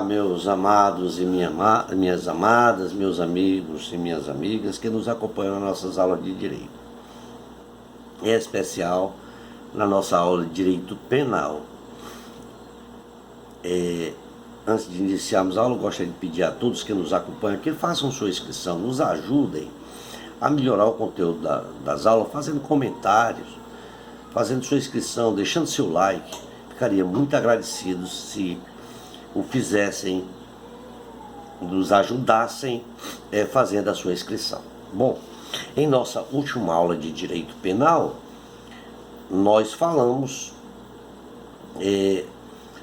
Meus amados e minhas amadas, meus amigos e minhas amigas que nos acompanham nas nossas aulas de direito. Em especial na nossa aula de direito penal. Antes de iniciarmos a aula, eu gostaria de pedir a todos que nos acompanham que façam sua inscrição, nos ajudem a melhorar o conteúdo das aulas, fazendo comentários, fazendo sua inscrição, deixando seu like. Ficaria muito agradecido se o fizessem, nos ajudassem fazendo a sua inscrição. Bom, em nossa última aula de direito penal, nós falamos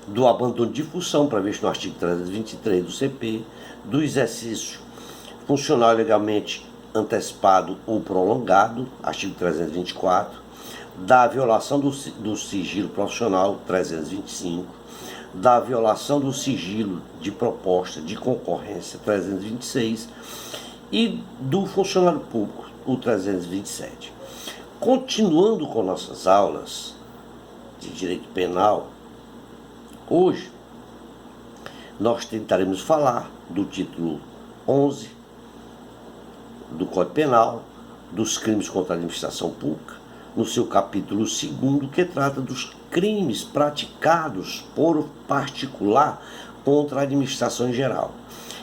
do abandono de função previsto no artigo 323 do CP, do exercício funcional legalmente antecipado ou prolongado, artigo 324, da violação do sigilo profissional, 325, da violação do sigilo de proposta de concorrência, 326, e do funcionário público, o 327. Continuando com nossas aulas de direito penal, hoje nós tentaremos falar do título 11 do Código Penal, dos crimes contra a administração pública, no seu capítulo 2º, que trata dos crimes praticados por particular contra a administração em geral.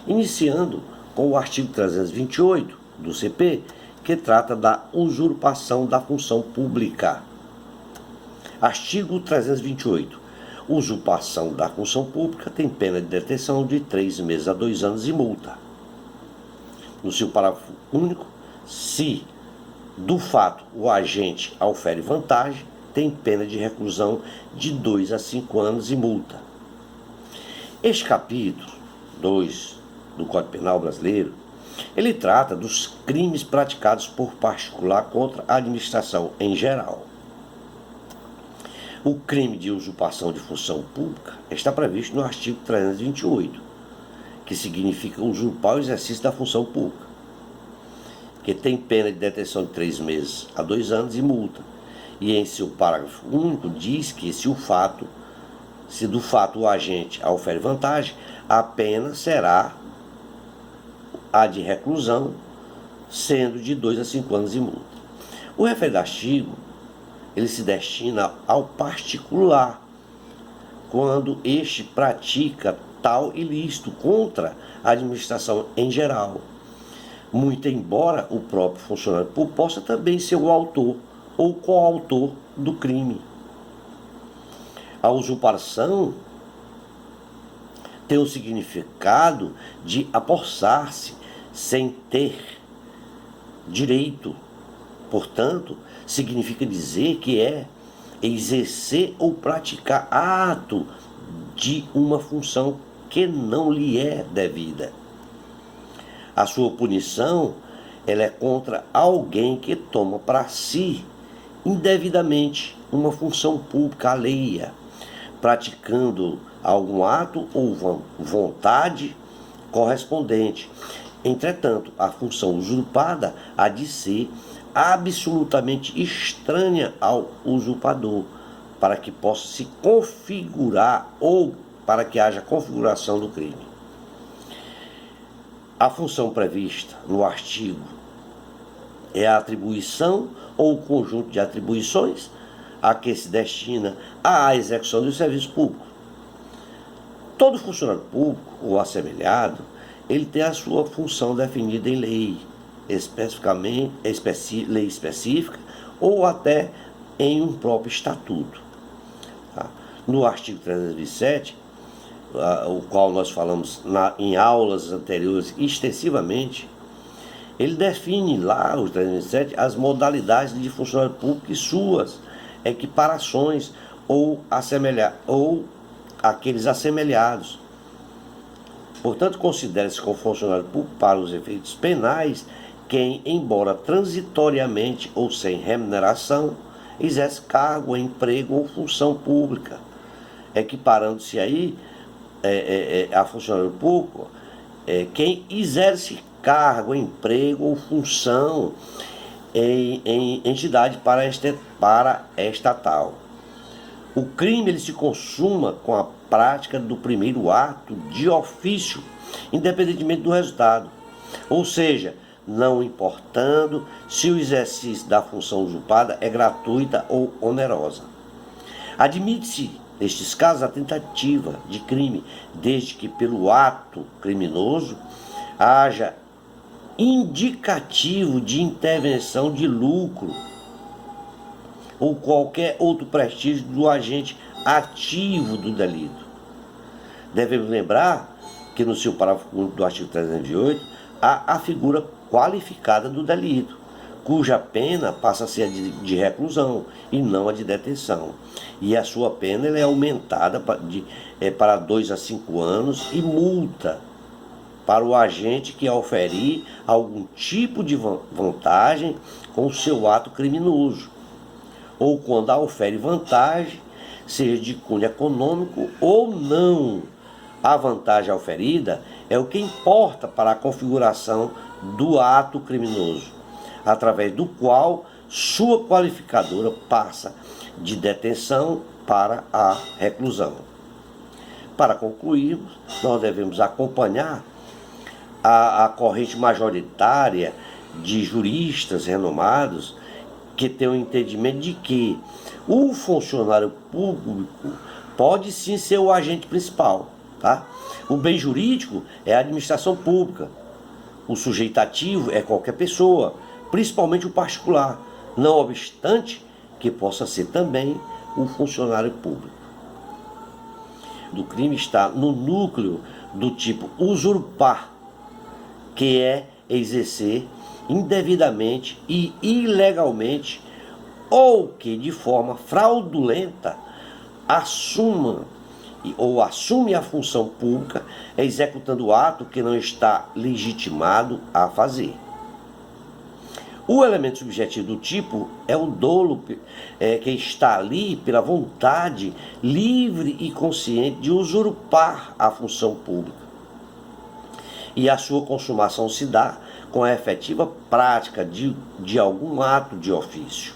Iniciando com o artigo 328 do CP, que trata da usurpação da função pública. Artigo 328. Usurpação da função pública tem pena de detenção de 3 meses a 2 anos e multa. No seu parágrafo único, se do fato o agente aufere vantagem, tem pena de reclusão de 2 a 5 anos e multa. Este capítulo 2 do Código Penal brasileiro, ele trata dos crimes praticados por particular contra a administração em geral. O crime de usurpação de função pública está previsto no artigo 328, que significa usurpar o exercício da função pública, que tem pena de detenção de 3 meses a 2 anos e multa. E em seu parágrafo único diz que se do fato o agente aufere vantagem, a pena será a de reclusão, sendo de 2 a 5 anos e multa. O referido artigo, ele se destina ao particular, quando este pratica tal ilícito contra a administração em geral, muito embora o próprio funcionário público possa também ser o autor ou coautor do crime. A usurpação tem o significado de apossar-se sem ter direito. Portanto, significa dizer que é exercer ou praticar ato de uma função que não lhe é devida. A sua punição, ela é contra alguém que toma para si indevidamente uma função pública alheia, praticando algum ato ou vontade correspondente. Entretanto, a função usurpada há de ser absolutamente estranha ao usurpador, para que possa se configurar ou para que haja configuração do crime. A função prevista no artigo é a atribuição ou o conjunto de atribuições a que se destina à execução do serviço público. Todo funcionário público ou assemelhado, ele tem a sua função definida em lei, lei específica ou até em um próprio estatuto. No artigo 327, o qual nós falamos em aulas anteriores extensivamente, ele define lá, o 327, as modalidades de funcionário público e suas equiparações ou aqueles assemelhados. Portanto, considera-se como funcionário público para os efeitos penais quem, embora transitoriamente ou sem remuneração, exerce cargo, emprego ou função pública, equiparando-se aí a funcionário público quem exerce cargo, emprego ou função em entidade paraestatal. O crime ele se consuma com a prática do primeiro ato de ofício, independentemente do resultado. Ou seja, não importando se o exercício da função usurpada é gratuita ou onerosa. Admite-se, nestes casos, a tentativa de crime, desde que pelo ato criminoso haja indicativo de intervenção de lucro ou qualquer outro prestígio do agente ativo do delito. Devemos lembrar que no seu parágrafo único do artigo 308 há a figura qualificada do delito, cuja pena passa a ser a de reclusão e não a de detenção. E a sua pena é aumentada para 2 a 5 anos e multa para o agente que oferir algum tipo de vantagem com o seu ato criminoso, ou quando a ofere vantagem, seja de cunho econômico ou não. A vantagem oferida é o que importa para a configuração do ato criminoso, através do qual sua qualificadora passa de detenção para a reclusão. Para concluirmos, nós devemos acompanhar a corrente majoritária de juristas renomados que tem o entendimento de que o funcionário público pode sim ser o agente principal, tá? O bem jurídico é a administração pública. O sujeito ativo é qualquer pessoa, principalmente o particular, não obstante que possa ser também o funcionário público. Do crime está no núcleo do tipo usurpar, que é exercer indevidamente e ilegalmente ou que de forma fraudulenta assume a função pública executando o ato que não está legitimado a fazer. O elemento subjetivo do tipo é o dolo que está ali pela vontade livre e consciente de usurpar a função pública. E a sua consumação se dá com a efetiva prática de algum ato de ofício.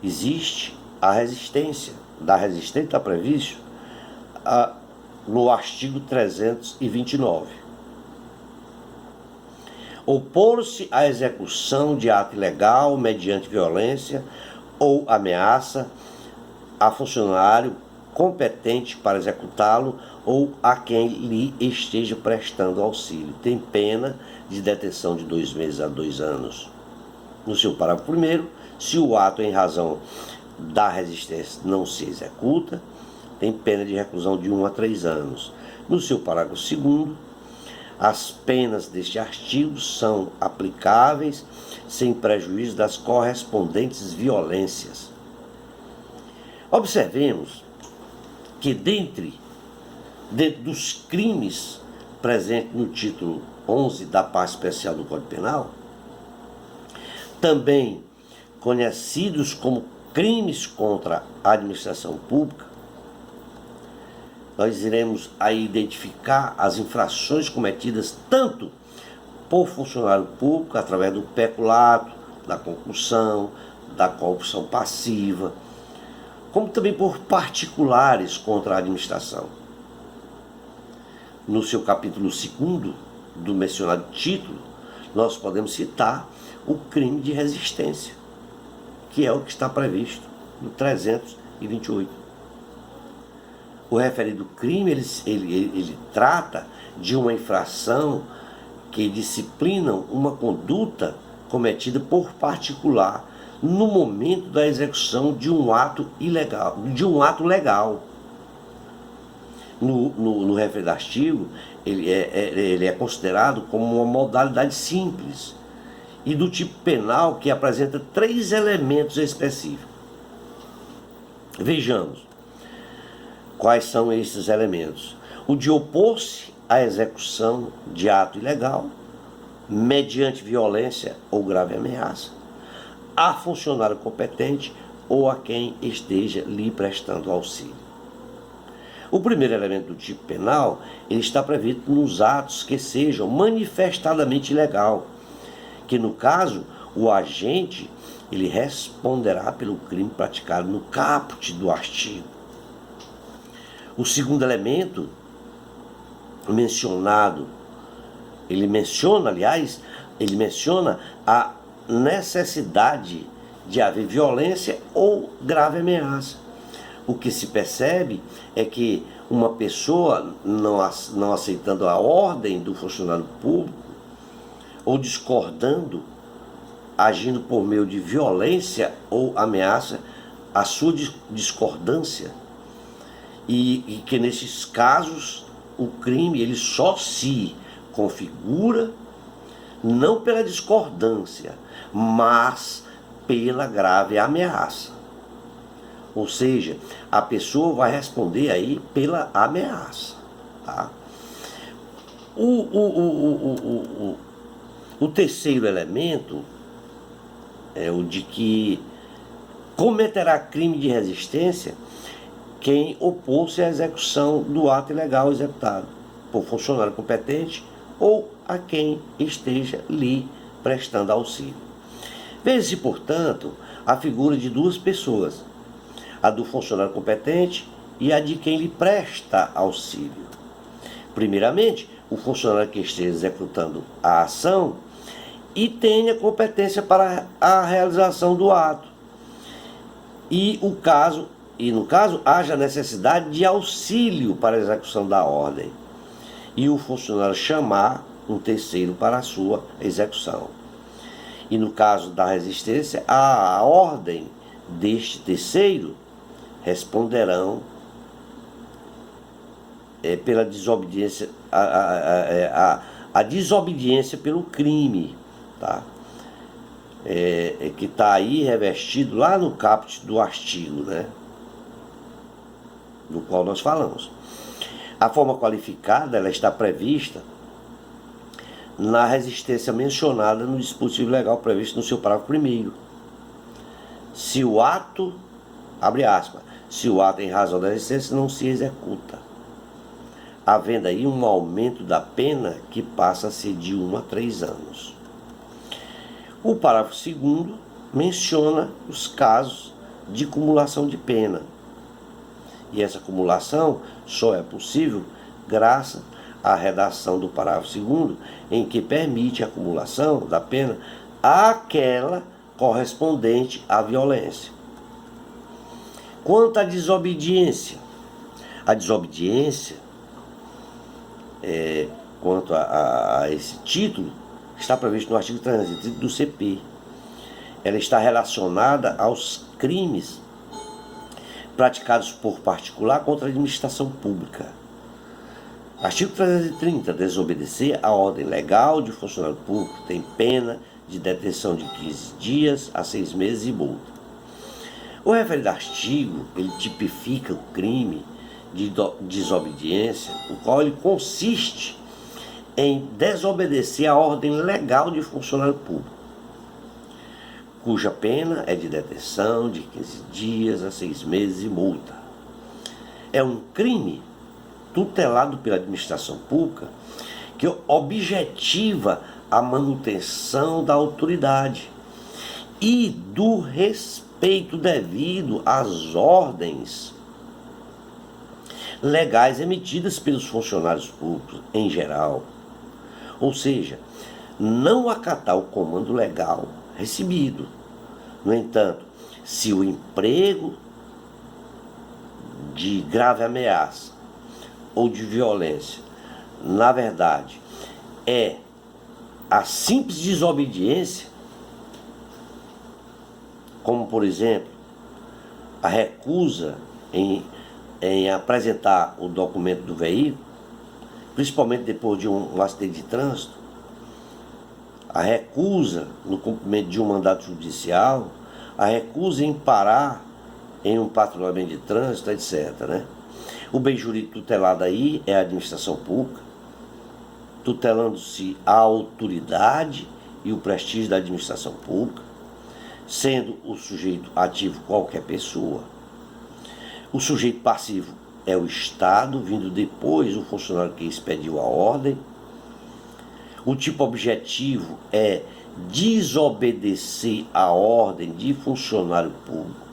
Existe a resistência. Da resistência está previsto no artigo 329. Opor-se à execução de ato ilegal mediante violência ou ameaça a funcionário competente para executá-lo ou a quem lhe esteja prestando auxílio. Tem pena de detenção de 2 meses a 2 anos. No seu parágrafo 1º, se o ato em razão da resistência não se executa, tem pena de reclusão de 1 a 3 anos. No seu parágrafo 2º, as penas deste artigo são aplicáveis sem prejuízo das correspondentes violências. Observemos que dentro dos crimes presentes no título 11 da parte especial do Código Penal, também conhecidos como crimes contra a administração pública, nós iremos aí identificar as infrações cometidas tanto por funcionário público, através do peculato, da concussão, da corrupção passiva, como também por particulares contra a administração. No seu capítulo 2º do mencionado título, nós podemos citar o crime de resistência, que é o que está previsto no 328. O referido crime, ele trata de uma infração que disciplina uma conduta cometida por particular no momento da execução de um ato ilegal, de um ato legal. No referido artigo, ele é considerado como uma modalidade simples e do tipo penal que apresenta 3 elementos específicos. Vejamos quais são esses elementos. O de opor-se à execução de ato ilegal, mediante violência ou grave ameaça, a funcionário competente ou a quem esteja lhe prestando auxílio. O primeiro elemento do tipo penal, ele está previsto nos atos que sejam manifestadamente ilegal, que no caso o agente ele responderá pelo crime praticado no caput do artigo. O segundo elemento mencionado, ele menciona a necessidade de haver violência ou grave ameaça. O que se percebe é que uma pessoa não aceitando a ordem do funcionário público ou discordando, agindo por meio de violência ou ameaça, a sua discordância, e que nesses casos o crime ele só se configura não pela discordância, mas pela grave ameaça. Ou seja, a pessoa vai responder aí pela ameaça. Tá? O terceiro elemento é o de que cometerá crime de resistência quem opor-se à execução do ato ilegal executado por funcionário competente ou a quem esteja lhe prestando auxílio. Veja-se, portanto, a figura de duas pessoas, a do funcionário competente e a de quem lhe presta auxílio. Primeiramente, o funcionário que esteja executando a ação e tenha competência para a realização do ato. No caso, haja necessidade de auxílio para a execução da ordem. E o funcionário chamar um terceiro para a sua execução. E no caso da resistência, a ordem deste terceiro responderão pela desobediência, a desobediência pelo crime, tá? Que está aí revestido lá no caput do artigo, né? Do qual nós falamos. A forma qualificada ela está prevista na resistência mencionada no dispositivo legal previsto no seu parágrafo 1º. Se o ato, abre aspas, se o ato em razão da resistência não se executa, havendo aí um aumento da pena que passa a ser de 1 a 3 anos. O parágrafo 2º menciona os casos de cumulação de pena. E essa acumulação só é possível graças à redação do parágrafo 2º, em que permite a acumulação da pena àquela correspondente à violência. Quanto à desobediência, quanto a esse título, está previsto no artigo 330 do CP. Ela está relacionada aos crimes praticados por particular contra a administração pública. Artigo 330. Desobedecer a ordem legal de funcionário público tem pena de detenção de 15 dias a 6 meses e multa. O referido artigo, ele tipifica o crime de desobediência, o qual ele consiste em desobedecer a ordem legal de funcionário público, cuja pena é de detenção de 15 dias a 6 meses e multa. É um crime tutelado pela administração pública que objetiva a manutenção da autoridade e do respeito devido às ordens legais emitidas pelos funcionários públicos em geral. Ou seja, não acatar o comando legal recebido. No entanto, se o emprego de grave ameaça ou de violência, na verdade, é a simples desobediência, como por exemplo, a recusa em apresentar o documento do veículo, principalmente depois de um acidente de trânsito, a recusa no cumprimento de um mandato judicial, a recusa em parar em um patrulhamento de trânsito, etc., né? O bem jurídico tutelado aí é a administração pública, tutelando-se a autoridade e o prestígio da administração pública, sendo o sujeito ativo qualquer pessoa. O sujeito passivo é o Estado, vindo depois o funcionário que expediu a ordem. O tipo objetivo é desobedecer a ordem de funcionário público,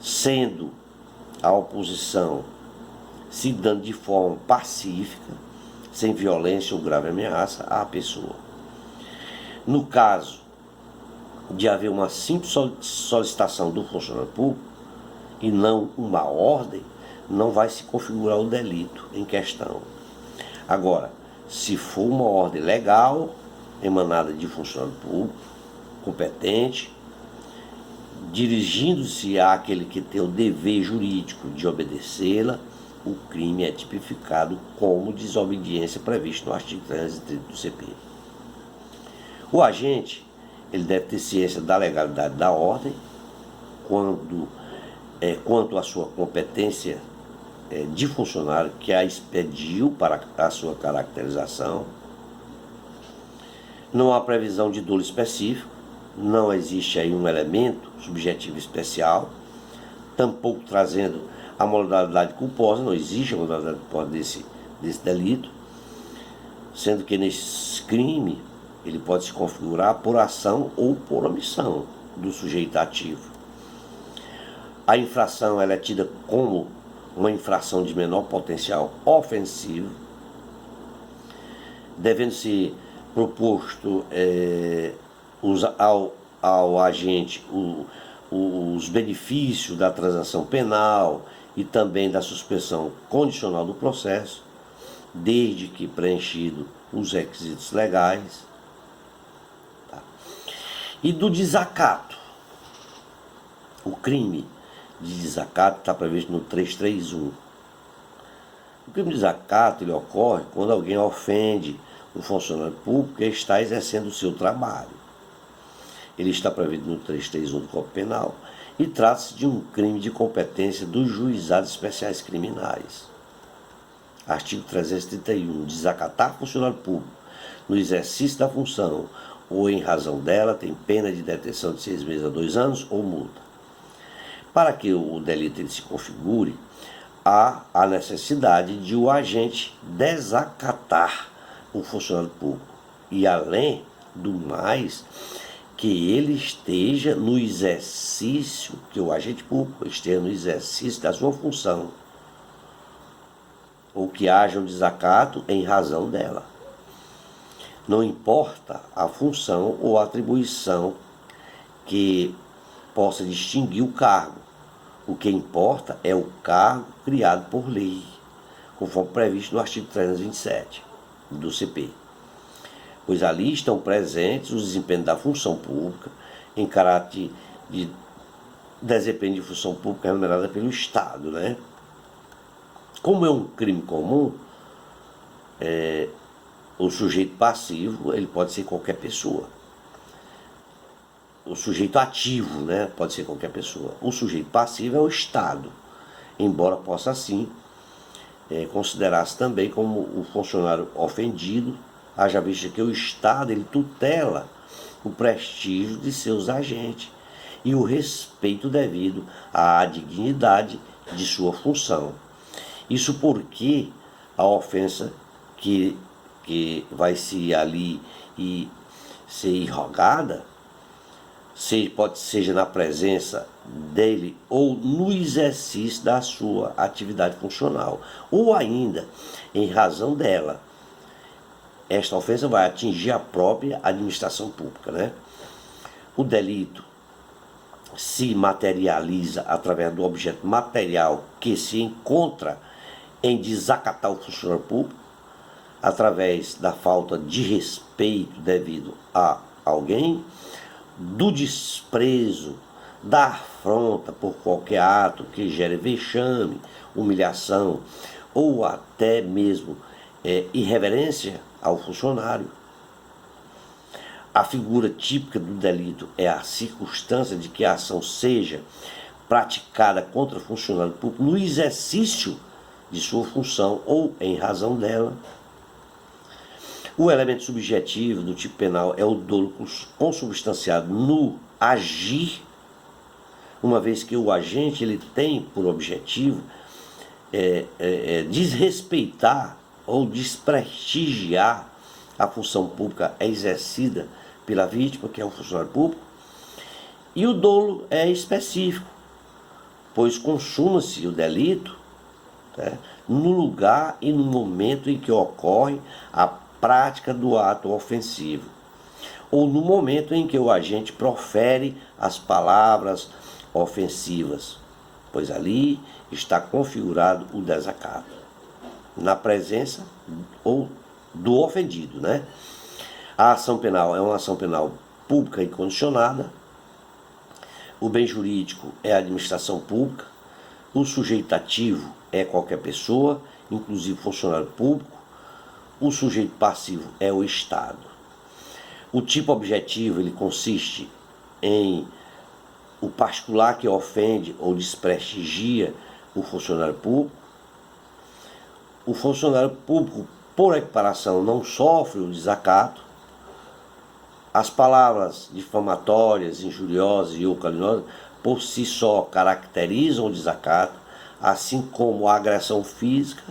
sendo a oposição se dando de forma pacífica, sem violência ou grave ameaça à pessoa. No caso de haver uma simples solicitação do funcionário público e não uma ordem, não vai se configurar o delito em questão. Agora, se for uma ordem legal, emanada de funcionário público, competente, dirigindo-se àquele que tem o dever jurídico de obedecê-la, o crime é tipificado como desobediência previsto no artigo 330 do CP. O agente, ele deve ter ciência da legalidade da ordem, quanto à sua competência de funcionário que a expediu para a sua caracterização. Não há previsão de dolo específico, não existe aí um elemento subjetivo especial, tampouco trazendo a modalidade culposa, não existe a modalidade culposa desse delito, sendo que nesse crime ele pode se configurar por ação ou por omissão do sujeito ativo. A infração ela é tida como uma infração de menor potencial ofensivo, devendo ser proposto ao agente os benefícios da transação penal e também da suspensão condicional do processo, desde que preenchido os requisitos legais. Tá? E do desacato. O crime de desacato está previsto no 331. O crime de desacato ele ocorre quando alguém ofende um funcionário público que está exercendo o seu trabalho. Ele está previsto no 331 do Código Penal e trata-se de um crime de competência dos juizados especiais criminais. Artigo 331. Desacatar funcionário público no exercício da função ou em razão dela tem pena de detenção de 6 meses a 2 anos ou multa. Para que o delito se configure, há a necessidade de o agente desacatar o funcionário público e, além do mais, que ele esteja no exercício, que o agente público esteja no exercício da sua função, ou que haja um desacato em razão dela. Não importa a função ou a atribuição que possa distinguir o cargo. O que importa é o cargo criado por lei, conforme previsto no artigo 327 do CP. Pois ali estão presentes os desempenhos da função pública em caráter de desempenho de função pública remunerada pelo Estado, né? Como é um crime comum, o sujeito passivo ele pode ser qualquer pessoa. O sujeito ativo, né, pode ser qualquer pessoa. O sujeito passivo é o Estado, embora possa assim considerar-se também como o funcionário ofendido, haja vista que o Estado ele tutela o prestígio de seus agentes e o respeito devido à dignidade de sua função. Isso porque a ofensa que vai se ali e ser irrogada, seja na presença dele ou no exercício da sua atividade funcional, ou ainda em razão dela. Esta ofensa vai atingir a própria administração pública, né? O delito se materializa através do objeto material que se encontra em desacatar o funcionário público, através da falta de respeito devido a alguém, do desprezo, da afronta por qualquer ato que gere vexame, humilhação ou até mesmo irreverência ao funcionário. A figura típica do delito é a circunstância de que a ação seja praticada contra o funcionário público no exercício de sua função ou em razão dela. O elemento subjetivo do tipo penal é o dolo consubstanciado no agir, uma vez que o agente ele tem por objetivo desrespeitar ou desprestigiar a função pública é exercida pela vítima, que é um funcionário público, e o dolo é específico, pois consuma-se o delito, né, no lugar e no momento em que ocorre a prática do ato ofensivo, ou no momento em que o agente profere as palavras ofensivas, pois ali está configurado o desacato, na presença ou do ofendido, né? A ação penal é uma ação penal pública e condicionada. O bem jurídico é a administração pública. O sujeito ativo é qualquer pessoa, inclusive funcionário público. O sujeito passivo é o Estado. O tipo objetivo ele consiste em o particular que ofende ou desprestigia o funcionário público. O funcionário público, por equiparação, não sofre o desacato. As palavras difamatórias, injuriosas e ou caluniosas, por si só, caracterizam o desacato, assim como a agressão física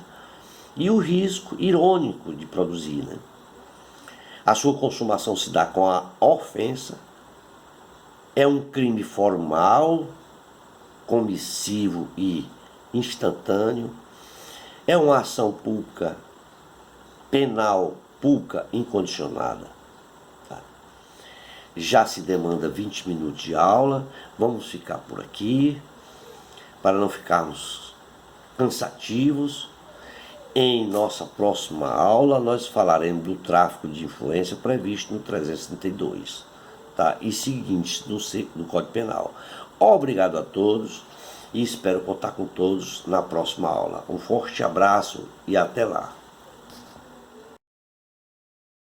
e o risco irônico de produzir, né? A sua consumação se dá com a ofensa, é um crime formal, comissivo e instantâneo, é uma ação pública, penal, pública incondicionada. Já se demanda 20 minutos de aula, vamos ficar por aqui, para não ficarmos cansativos. Em nossa próxima aula, nós falaremos do tráfico de influência previsto no 332, tá? E seguintes do Código Penal. Obrigado a todos e espero contar com todos na próxima aula. Um forte abraço e até lá.